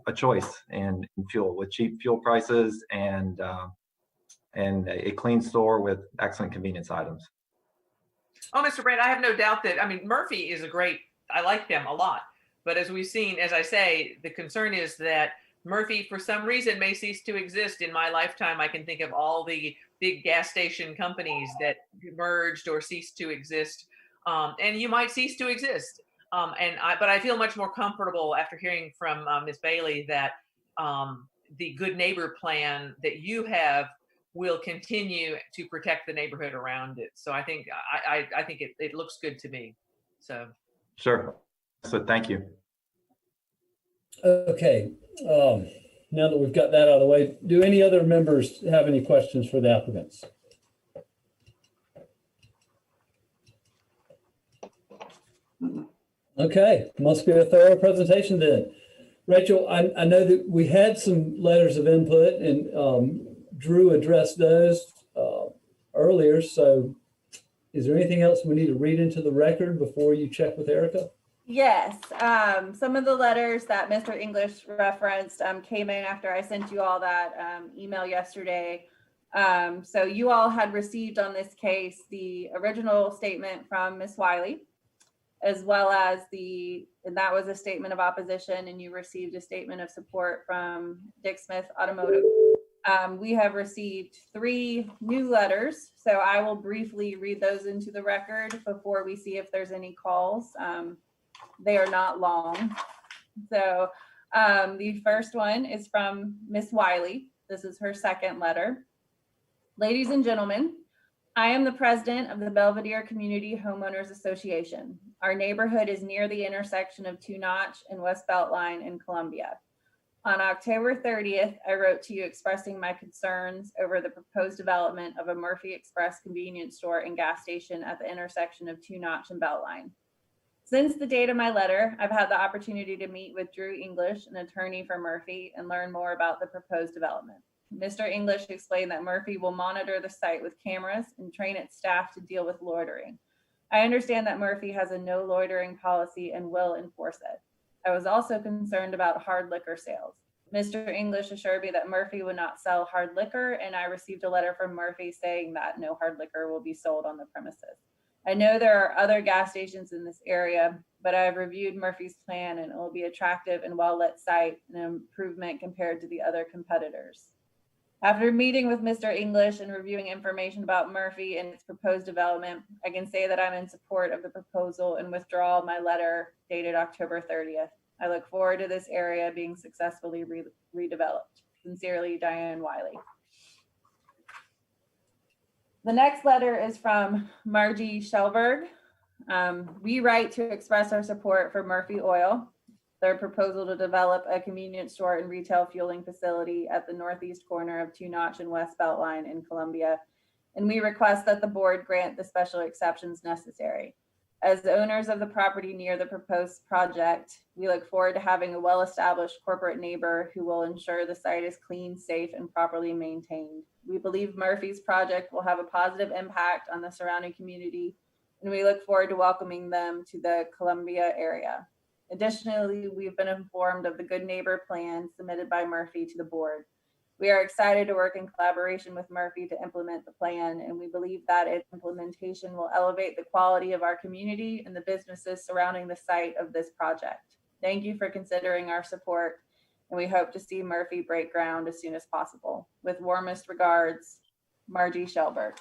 a choice in fuel, with cheap fuel prices and a clean store with excellent convenience items. Oh, Mr. Brand, I have no doubt that, Murphy is I like them a lot. But as we've seen, as I say, the concern is that Murphy, for some reason, may cease to exist in my lifetime. I can think of all the big gas station companies that merged or ceased to exist. And you might cease to exist. But I feel much more comfortable after hearing from Ms. Bailey that the Good Neighbor Plan that you have will continue to protect the neighborhood around it. So I think it looks good to me. So sure. So thank you. Okay. Now that we've got that out of the way, do any other members have any questions for the applicants? Okay, must be a thorough presentation then. Rachel, I know that we had some letters of input and Drew addressed those earlier. So is there anything else we need to read into the record before you check with Erica? Yes, some of the letters that Mr. English referenced came in after I sent you all that email yesterday. So you all had received on this case the original statement from Ms. Wiley, as well as and that was a statement of opposition, and you received a statement of support from Dick Smith Automotive. We have received 3 new letters, so I will briefly read those into the record before we see if there's any calls. They are not long. So the first one is from Miss Wiley. This is her second letter. Ladies and gentlemen, I am the president of the Belvedere Community Homeowners Association. Our neighborhood is near the intersection of Two Notch and West Beltline in Columbia. On October 30th, I wrote to you expressing my concerns over the proposed development of a Murphy Express convenience store and gas station at the intersection of Two Notch and Beltline. Since the date of my letter, I've had the opportunity to meet with Drew English, an attorney for Murphy, and learn more about the proposed development. Mr. English explained that Murphy will monitor the site with cameras and train its staff to deal with loitering. I understand that Murphy has a no loitering policy and will enforce it. I was also concerned about hard liquor sales. Mr. English assured me that Murphy would not sell hard liquor, and I received a letter from Murphy saying that no hard liquor will be sold on the premises. I know there are other gas stations in this area, but I have reviewed Murphy's plan and it will be attractive and well-lit site, an improvement compared to the other competitors. After meeting with Mr. English and reviewing information about Murphy and its proposed development, I can say that I'm in support of the proposal and withdraw my letter dated October 30th. I look forward to this area being successfully redeveloped. Sincerely, Diane Wiley. The next letter is from Margie Shelberg. We write to express our support for Murphy Oil, their proposal to develop a convenience store and retail fueling facility at the northeast corner of Two Notch and West Beltline in Columbia, and we request that the board grant the special exceptions necessary. As the owners of the property near the proposed project, we look forward to having a well-established corporate neighbor who will ensure the site is clean, safe, and properly maintained. We believe Murphy's project will have a positive impact on the surrounding community, and we look forward to welcoming them to the Columbia area. Additionally, we've been informed of the Good Neighbor Plan submitted by Murphy to the board. We are excited to work in collaboration with Murphy to implement the plan, and we believe that its implementation will elevate the quality of our community and the businesses surrounding the site of this project. Thank you for considering our support, and we hope to see Murphy break ground as soon as possible. With warmest regards, Margie Shelberg.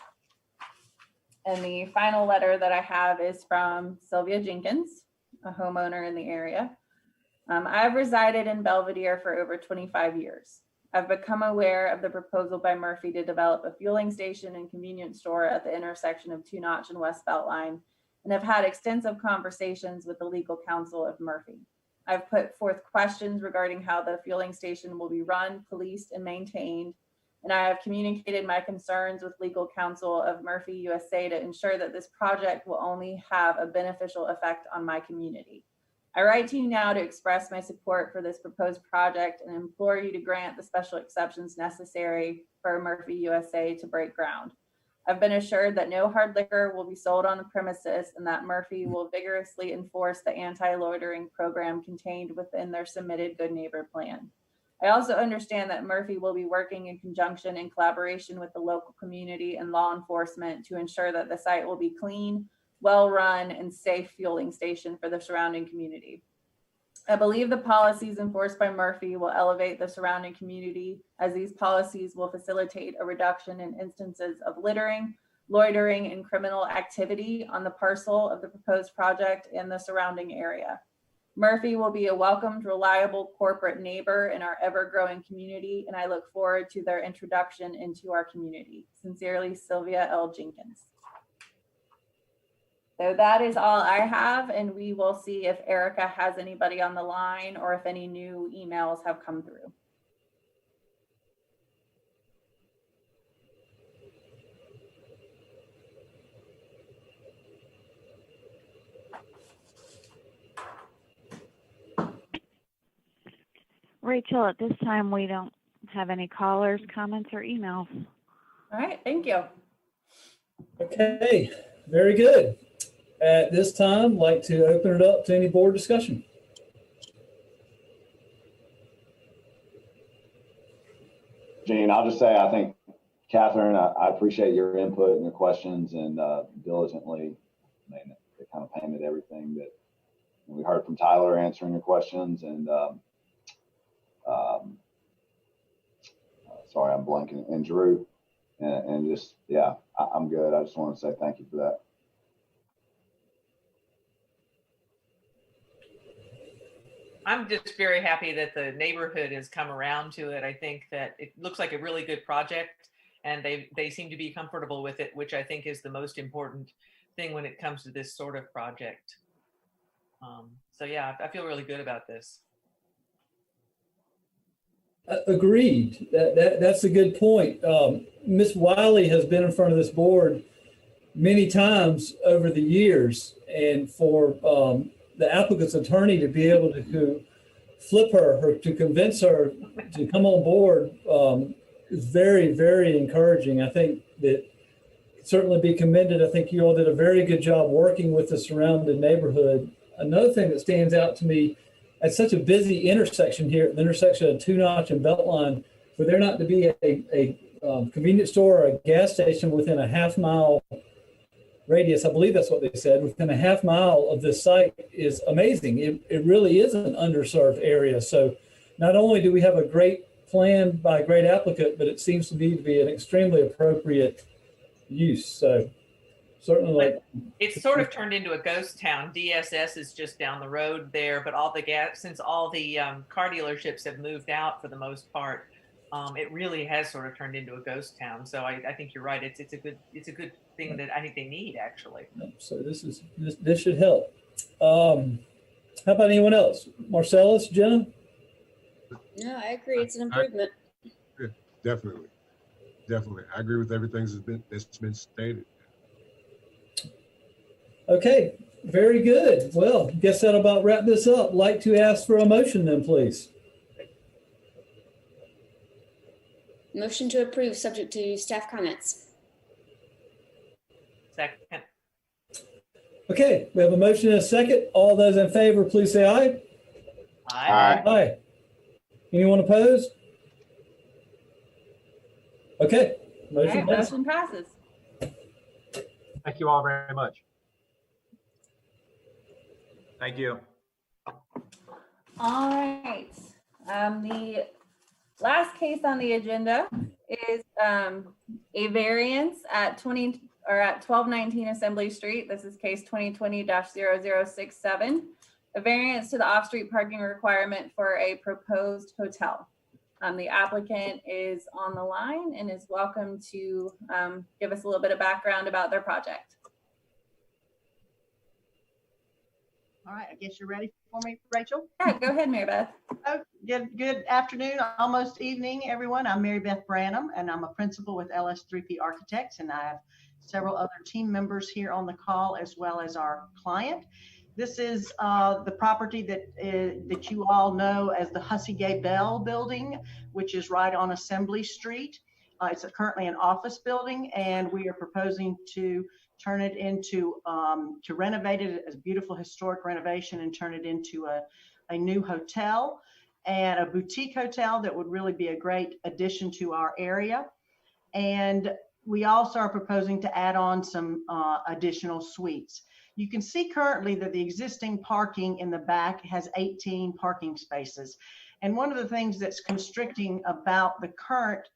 And the final letter that I have is from Sylvia Jenkins, a homeowner in the area. I've resided in Belvedere for over 25 years. I've become aware of the proposal by Murphy to develop a fueling station and convenience store at the intersection of Two Notch and West Beltline, and have had extensive conversations with the legal counsel of Murphy. I've put forth questions regarding how the fueling station will be run, policed, and maintained, and I have communicated my concerns with legal counsel of Murphy USA to ensure that this project will only have a beneficial effect on my community. I write to you now to express my support for this proposed project and implore you to grant the special exceptions necessary for Murphy USA to break ground. I've been assured that no hard liquor will be sold on the premises and that Murphy will vigorously enforce the anti-loitering program contained within their submitted Good Neighbor Plan. I also understand that Murphy will be working in conjunction and collaboration with the local community and law enforcement to ensure that the site will be clean, well-run, and safe fueling station for the surrounding community. I believe the policies enforced by Murphy will elevate the surrounding community, as these policies will facilitate a reduction in instances of littering, loitering, and criminal activity on the parcel of the proposed project and the surrounding area. Murphy will be a welcomed, reliable corporate neighbor in our ever-growing community, and I look forward to their introduction into our community. Sincerely, Sylvia L. Jenkins. So that is all I have, and we will see if Erica has anybody on the line or if any new emails have come through. Rachel, at this time, we don't have any callers, comments, or emails. All right, thank you. Okay, very good. At this time, I'd like to open it up to any board discussion. Gene, I'll just say, I think, Catherine, I appreciate your input and your questions, and diligently, I mean, it kind of painted everything that we heard from Tyler answering your questions, and sorry, I'm blanking, and Drew, and just, yeah, I'm good. I just want to say thank you for that. I'm just very happy that the neighborhood has come around to it. I think that it looks like a really good project, and they seem to be comfortable with it, which I think is the most important thing when it comes to this sort of project. So yeah, I feel really good about this. Agreed. That's a good point. Ms. Wiley has been in front of this board many times over the years, and for the applicant's attorney to be able to flip her or to convince her to come on board is very, very encouraging. I think that certainly be commended. I think you all did a very good job working with the surrounding neighborhood. Another thing that stands out to me, at such a busy intersection here, at the intersection of Two Notch and Beltline, for there not to be a convenience store or a gas station within a half-mile radius, I believe that's what they said, within a half-mile of this site is amazing. It really is an underserved area. So not only do we have a great plan by a great applicant, but it seems to me to be an extremely appropriate use. So certainly, like, it's sort of turned into a ghost town. DSS is just down the road there, but since all the car dealerships have moved out for the most part, it really has sort of turned into a ghost town. So I think you're right. It's a good thing that I think they need, actually. So this should help. How about anyone else? Marcellus, Jenna? No, I agree. It's an improvement. Yeah, definitely. I agree with everything that's been stated. Okay, very good. Well, guess that'll about wrap this up. Like to ask for a motion then, please. Motion to approve, subject to staff comments. Second. Okay, we have a motion and a second. All those in favor, please say aye. Aye. Aye. Anyone opposed? Okay, All motion right, passes. motion passes. Thank you all very much. Thank you. All right. The last case on the agenda is a variance at 1219 Assembly Street. This is case 2020-0067. A variance to the off-street parking requirement for a proposed hotel. The applicant is on the line and is welcome to give us a little bit of background about their project. All right, I guess you're ready for me, Rachel? Yeah, go ahead, Mary Beth. Oh, good afternoon, almost evening, everyone. I'm Mary Beth Branham, and I'm a principal with LS3P Architects, and I have several other team members here on the call, as well as our client. This is the property that you all know as the Hussey Gay Bell building, which is right on Assembly Street. It's currently an office building, and we are proposing to turn it into, to renovate it as a beautiful historic renovation and turn it into a new hotel and a boutique hotel that would really be a great addition to our area. And we also are proposing to add on some additional suites. You can see currently that the existing parking in the back has 18 parking spaces. And one of the things that's constricting about the current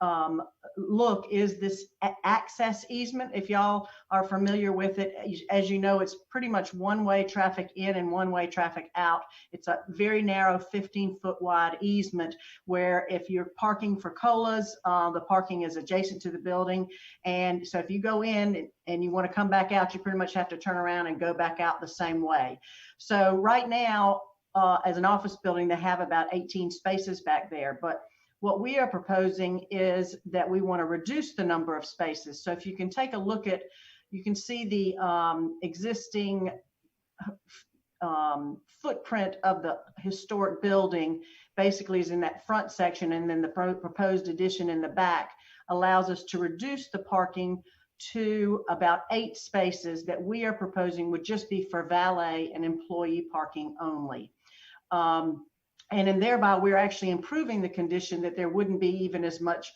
look is this access easement. If y'all are familiar with it, as you know, it's pretty much one-way traffic in and one-way traffic out. It's a very narrow 15-foot wide easement where if you're parking for colas, the parking is adjacent to the building. And so if you go in and you want to come back out, you pretty much have to turn around and go back out the same way. So right now, as an office building, they have about 18 spaces back there. But what we are proposing is that we want to reduce the number of spaces. So if you can take a look at, you can see the existing footprint of the historic building basically is in that front section, and then the proposed addition in the back allows us to reduce the parking to about 8 spaces that we are proposing would just be for valet and employee parking only. And thereby we're actually improving the condition that there wouldn't be even as much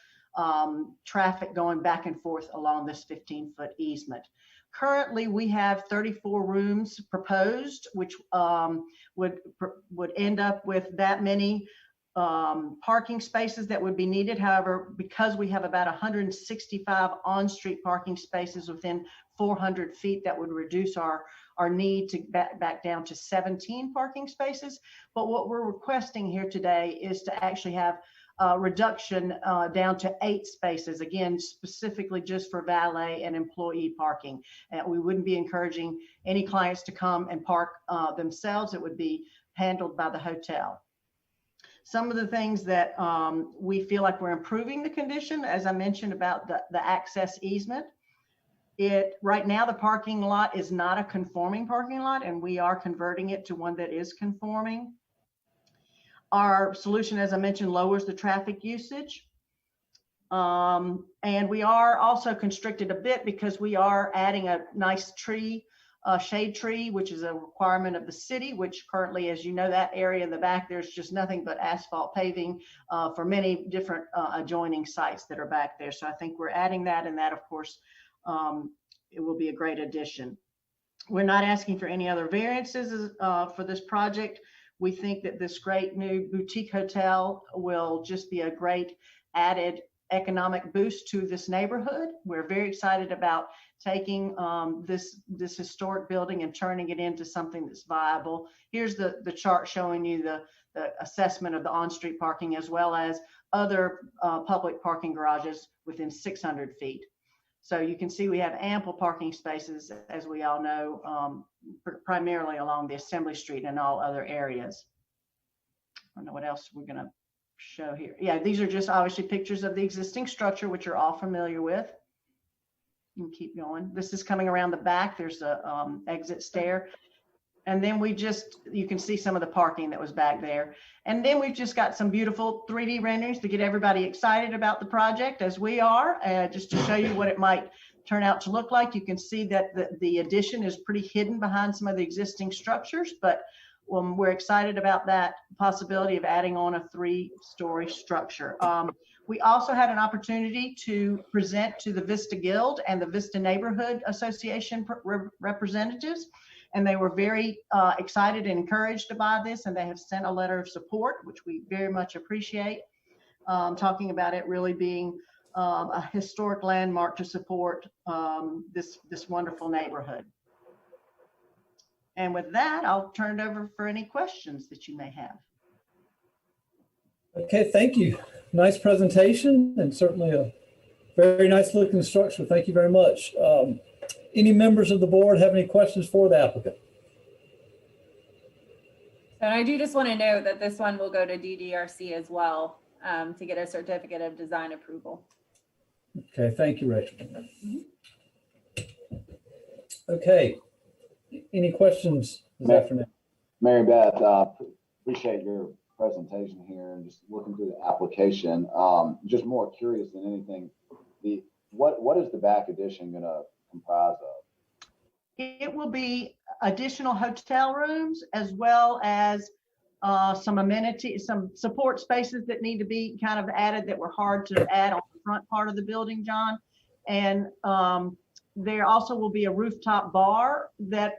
traffic going back and forth along this 15-foot easement. Currently, we have 34 rooms proposed, which would end up with that many parking spaces that would be needed. However, because we have about 165 on-street parking spaces within 400 feet, that would reduce our need to back down to 17 parking spaces. But what we're requesting here today is to actually have reduction down to 8 spaces, again, specifically just for valet and employee parking. And we wouldn't be encouraging any clients to come and park themselves. It would be handled by the hotel. Some of the things that we feel like we're improving the condition, as I mentioned about the access easement. Right now, the parking lot is not a conforming parking lot, and we are converting it to one that is conforming. Our solution, as I mentioned, lowers the traffic usage. And we are also constricted a bit because we are adding a nice tree, shade tree, which is a requirement of the city, which currently, as you know, that area in the back, there's just nothing but asphalt paving for many different adjoining sites that are back there. So I think we're adding that, and that, of course, it will be a great addition. We're not asking for any other variances for this project. We think that this great new boutique hotel will just be a great added economic boost to this neighborhood. We're very excited about taking this historic building and turning it into something that's viable. Here's the chart showing you the assessment of the on-street parking as well as other public parking garages within 600 feet. So you can see we have ample parking spaces, as we all know, primarily along the Assembly Street and all other areas. I don't know what else we're going to show here. Yeah, these are just obviously pictures of the existing structure, which you're all familiar with. You can keep going. This is coming around the back. There's a exit stair. And then you can see some of the parking that was back there. And then we've just got some beautiful 3D renderings to get everybody excited about the project, as we are, just to show you what it might turn out to look like. You can see that the addition is pretty hidden behind some of the existing structures, but we're excited about that possibility of adding on a 3-story structure. We also had an opportunity to present to the Vista Guild and the Vista Neighborhood Association representatives. And they were very excited and encouraged by this, and they have sent a letter of support, which we very much appreciate, talking about it really being a historic landmark to support this wonderful neighborhood. And with that, I'll turn it over for any questions that you may have. Okay, thank you. Nice presentation, and certainly a very nice looking structure. Thank you very much. Any members of the board have any questions for the applicant? And I do just want to note that this one will go to DDRC as well to get a certificate of design approval. Okay, thank you, Rachel. Okay, any questions this afternoon? Mary Beth, appreciate your presentation here and just looking through the application. Just more curious than anything, what is the back addition going to comprise of? It will be additional hotel rooms as well as some amenities, some support spaces that need to be kind of added that were hard to add on the front part of the building, John. And there also will be a rooftop bar that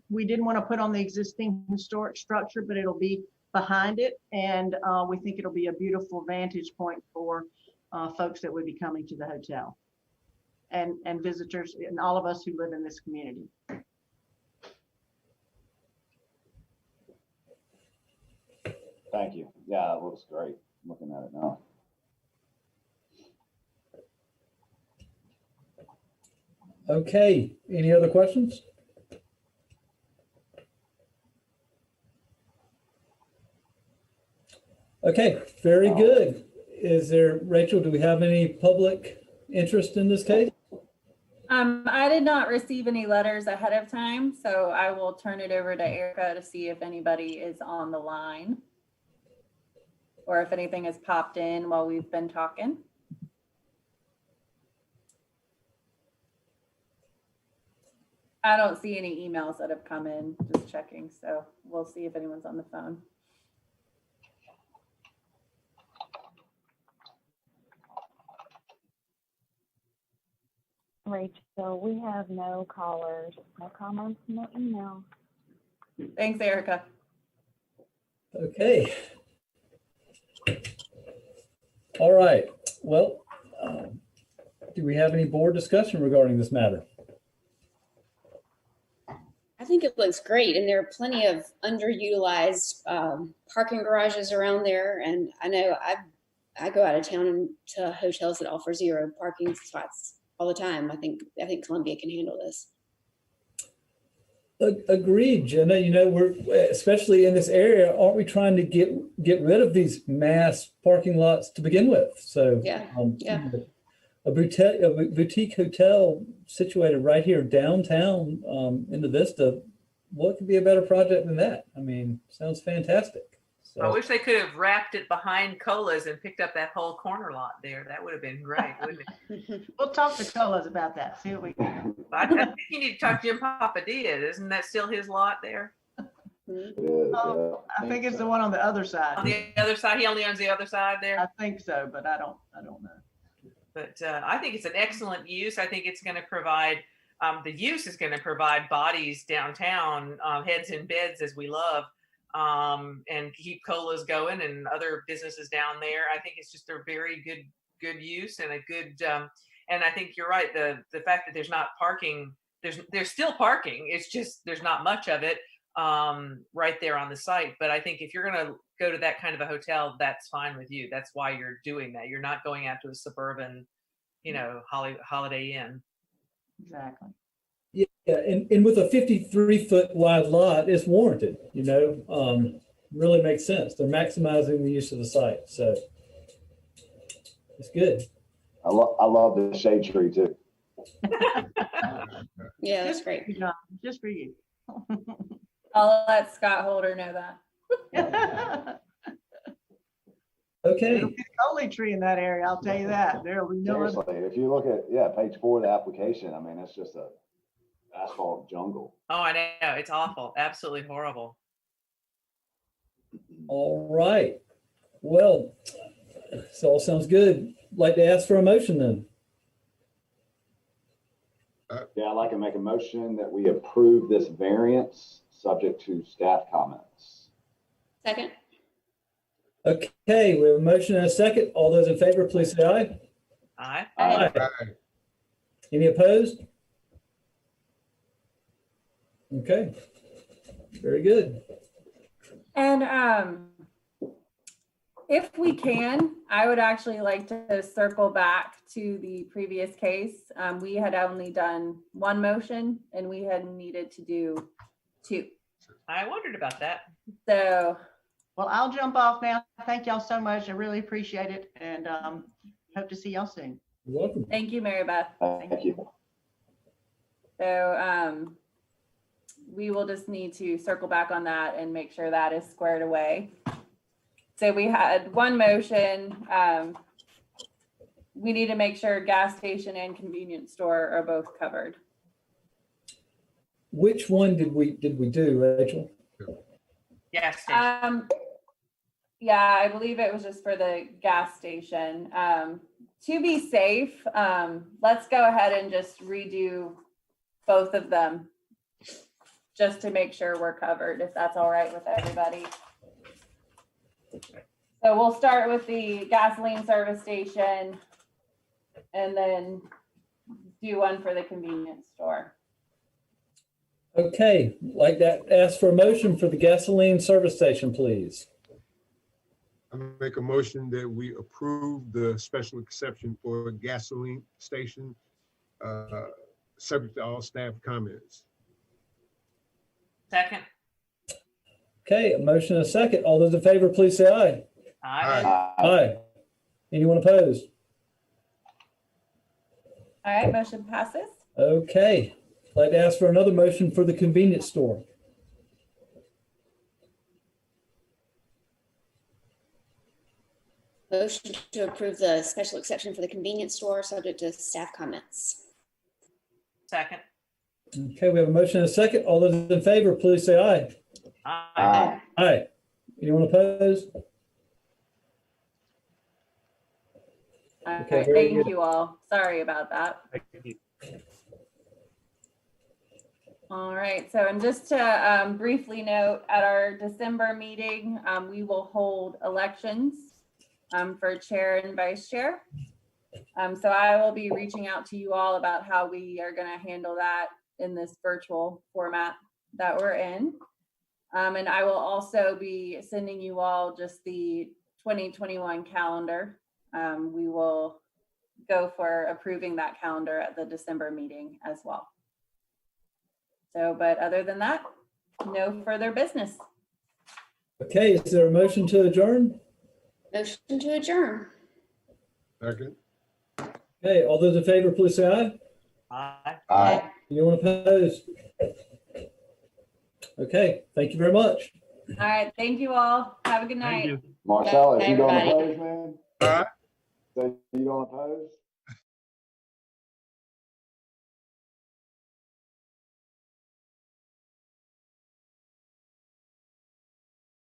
we didn't want to put on the existing historic structure, but it'll be behind it. And we think it'll be a beautiful vantage point for folks that would be coming to the hotel. And visitors and all of us who live in this community. Thank you. Yeah, it looks great. I'm looking at it now. Okay, any other questions? Okay, very good. Rachel, do we have any public interest in this case? I did not receive any letters ahead of time, so I will turn it over to Erica to see if anybody is on the line or if anything has popped in while we've been talking. I don't see any emails that have come in, just checking, so we'll see if anyone's on the phone. Rachel, we have no callers, no comments, no email. Thanks, Erica. Okay. All right. Well, do we have any board discussion regarding this matter? I think it looks great, and there are plenty of underutilized parking garages around there. And I know I go out of town and to hotels that offer 0 parking spots all the time. I think Columbia can handle this. Agreed, Jenna. You know, we're especially in this area, aren't we trying to get rid of these mass parking lots to begin with? So Yeah, yeah. A boutique hotel situated right here downtown in the Vista. What could be a better project than that? I mean, sounds fantastic. So, I wish they could have wrapped it behind Cola's and picked up that whole corner lot there. That would have been great, wouldn't it? We'll talk to Colas about that. See what we can. I think you need to talk to Jim Papadilla. Isn't that still his lot there? It is, I think it's the one on the other On side. the other side, he only owns the other side there. I think so, but I don't know. But I think it's an excellent use. I think it's going to provide, the use is going to provide bodies downtown, heads in beds as we love, and keep Colas going and other businesses down there. I think it's just a very good use and a good, and I think you're right. The fact that there's not parking, there's still parking. It's just, there's not much of it right there on the site. But I think if you're going to go to that kind of a hotel, that's fine with you. That's why you're doing that. You're not going out to a suburban, Holiday Inn. Exactly. yeah, and with a 53-foot wide lot, it's warranted. Really makes sense. They're maximizing the use of the site, so it's good. I love the shade tree too. Yeah, that's great. Just for you. I'll let Scott Holder know that. Okay. It'll be the only tree in that area, I'll tell you that. There'll be no other. Seriously, if you look at page 4 of the application, I mean, it's just a asphalt jungle. Oh, I know. It's awful. Absolutely horrible. All right. Well, this all sounds good. Like to ask for a motion then. Yeah, I'd like to make a motion that we approve this variance subject to staff comments. Second. Okay, we have a motion and a second. All those in favor, please say aye. Aye. Aye. Any opposed? Okay, very good. And if we can, I would actually like to circle back to the previous case. We had only done 1 motion and we had needed to do 2. I wondered about that. So, Well, I'll jump off now. Thank y'all so much. I really appreciate it, and hope to see y'all soon. You're welcome. thank you, Mary Beth. Thank you. So we will just need to circle back on that and make sure that is squared away. So we had 1 motion. We need to make sure gas station and convenience store are both covered. Which one did we do, Rachel? Gas station. Yeah, I believe it was just for the gas station. To be safe, let's go ahead and just redo both of them just to make sure we're covered, if that's all right with everybody. So we'll start with the gasoline service station and then do one for the convenience store. Okay, like that, ask for a motion for the gasoline service station, please. I make a motion that we approve the special exception for gasoline station, subject to all staff comments. Second. Okay, a motion and a second. All those in favor, please say aye. Aye. Aye. Anyone opposed? All right, motion passes. Okay, I'd like to ask for another motion for the convenience store. Motion to approve the special exception for the convenience store, subject to staff comments. Second. Okay, we have a motion and a second. All those in favor, please say aye. Aye. Aye. Anyone opposed? All Okay, right, very thank good. you all. Sorry about that. Thank you. All right, so and just to briefly note, at our December meeting, we will hold elections for chair and vice chair. So I will be reaching out to you all about how we are going to handle that in this virtual format that we're in. And I will also be sending you all just the 2021 calendar. We will go for approving that calendar at the December meeting as well. So, but other than that, no further business. Okay, is there a motion to adjourn? Motion to adjourn. Second. Okay, all those in favor, please say aye. Aye. Aye. Anyone opposed? Okay, thank you very much. All right, thank you all. Have a good night. Thank you. Marcella, Bye, you don't everybody. oppose, man? Aye. So you don't oppose?